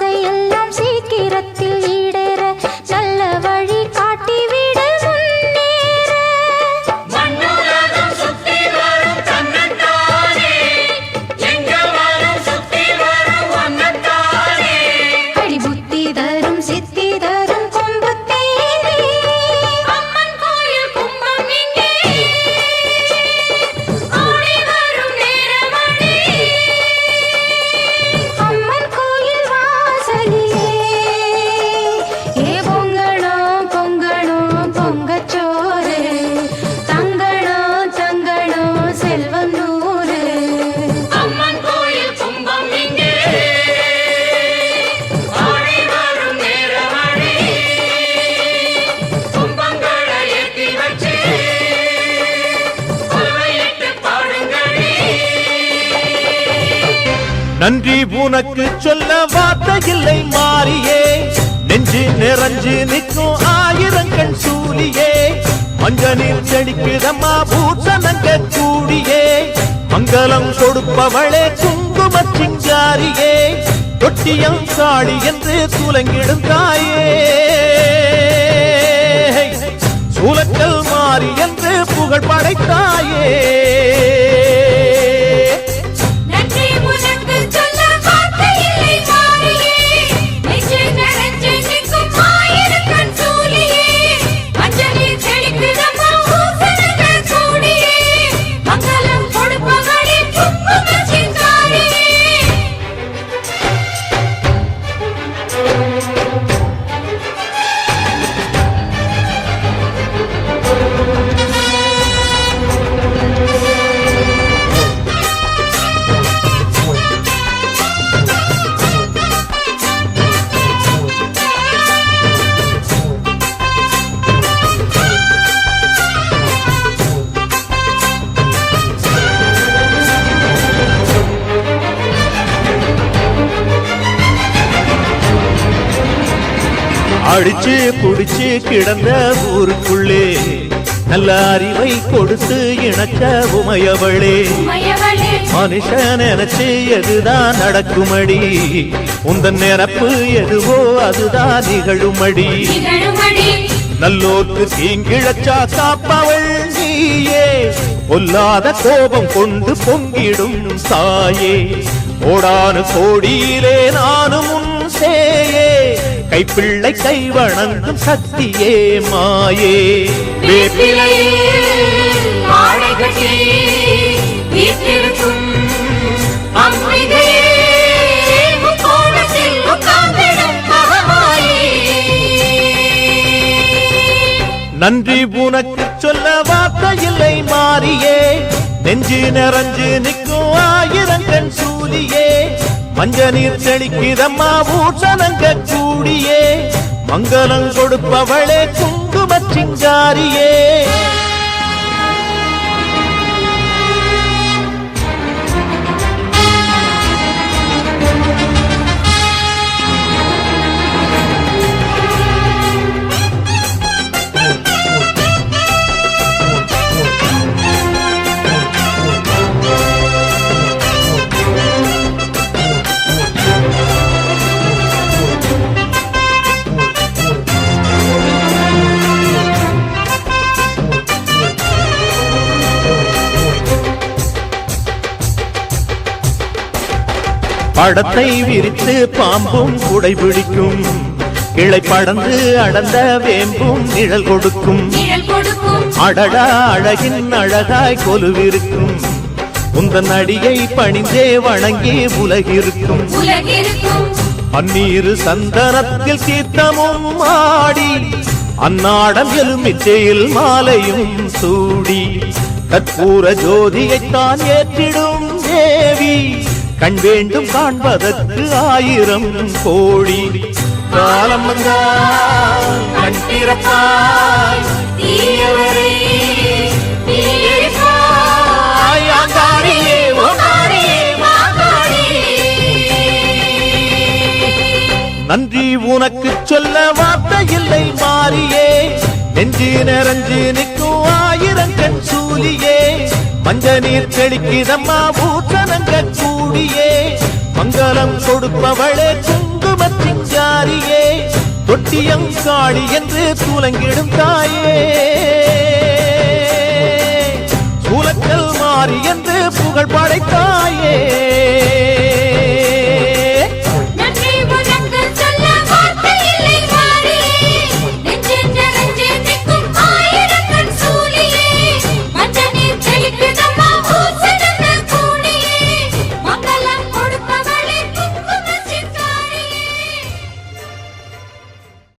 ஆசையெல்லாம் சீக்கிரத்தில் ஈடேற நல்ல வழி காட்டிவிட முன்னேற மண்ணுலகம் சுத்தி வரும் தன்னத்தானே எங்க வரும் சுத்தி வரும் ஒன்னத்தானே அடி புத்தி தரும் சித்தி தரும் கொம்பு தேனே அம்மன் கோயில் கும்பம் இங்கே ஓடி வரும் நேரமணி அம்மன் கோயில் வாசலிலே ஏ பொங்கணும் பொங்கணும் பொங்கச்சோறு தங்கணும் தங்கணும் செல்வம் நூறு அம்மன் கோயில் கும்பம் இங்கே ஓடி வரும் நேரமணி கும்பங்களை ஏற்றி வச்சு கொள்ளையிட்டு பாடுங்களே நன்றி உனக்கு சொல்ல வார்த்தை இல்லை மாறியே நெஞ்சு நிறைஞ்சு நிற்கும் ஆயிரங்கள் சூலியே மஞ்சனில் செடிக்குதம்மா பூசணங்க கூடியே மங்களம் கொடுப்பவளே குங்கும சிங்காரியே தொட்டியம் காளி என்று துலங்கிடும் தாயே சூலக்கல் மாறி என்று புகழ் படைத்தாயே நன்றி உனக்கு சொல்ல வார்த்தை இல்லை மாறியே நெஞ்சு நிறைஞ்சு நிற்கும் ஆயிரக்கண் சூலியே மஞ்சளில் செழிக்குதம்மா பூசணங்க கூடியே மங்களம் கொடுப்பவளே குங்கும சிங்காரியே அடிச்சு புடிச்சு கிடந்த ஊருக்குள்ளே நல்ல அறிவை கொடுத்து இணக்க உமையவளே மயவளே மனுஷன் நினைச்சு எதுதான் நடக்குமடி உந்தன் நிரப்பு எதுவோ அதுதான் நிகழுமடி நிகழுமடி நல்லோர்க்கு தீங்கிழச்சா காப்பவள் நீயே பொல்லாத கோபம் கொண்டு பொங்கிடும் தாயே ஓடானு கோடியிலே நானும் உன் சேயே கைப்பிள்ளை கை வணங்கும் சக்தியே மாயே வேப்பிலையில் மாலை கட்டி வீற்றிருக்கும் அம்பிகையே முக்கோணத்தில் உட்கார்ந்திடும் மகமாயே நன்றி உனக்கு சொல்ல வார்த்தை இல்லை மாறியே நெஞ்சு நிறைஞ்சு நிற்கும் ஆயிரங்கண் சூலியே மஞ்ச நீர் செழிக்கிறம்மா பூசணங்க கூடியே மங்களம் கொடுப்பவளே குங்கும சிங்காரியே படத்தை விரித்து பாம்பும் குடை பிடிக்கும் கிளை படந்து அடர்ந்த வேம்பும் நிழல் கொடுக்கும் அடடா அழகின் அழகாய் கொலுவிருக்கும் உந்தன் அடியை பணிந்தே வணங்கி உலகிருக்கும் பன்னீரு சந்தனத்தில் கீர்த்தமும் ஆடி அந்நாடம் எலுமிச்சையில் மாலையும் சூடி கற்பூர ஜோதியைத்தான் ஏற்றிடும் தேவி கண் வேண்டும் காண்பதற்கு ஆயிரம் கோடி காலம் வந்தால் கண் திறப்பாய் தீயவரே தீயெரிப்பாய் ஆங்காரியே ஓங்காரியே மாங்காரியே. நன்றி உனக்கு சொல்ல வார்த்தை இல்லை மாறியே நெஞ்சு நிறைஞ்சு நிற்கும் ஆயிரங்கண் சூலியே மஞ்ச நீர் செழிக்கிறம்மா பூசணங்க கூடியே மங்களம் கொடுப்பவளே குங்கும குங்குமச்சிங்காரியே தொட்டியம் காளி என்று சூலங்கிடும் தாயே சூலக்கல் மாறி என்று புகழ் படைத்தாயே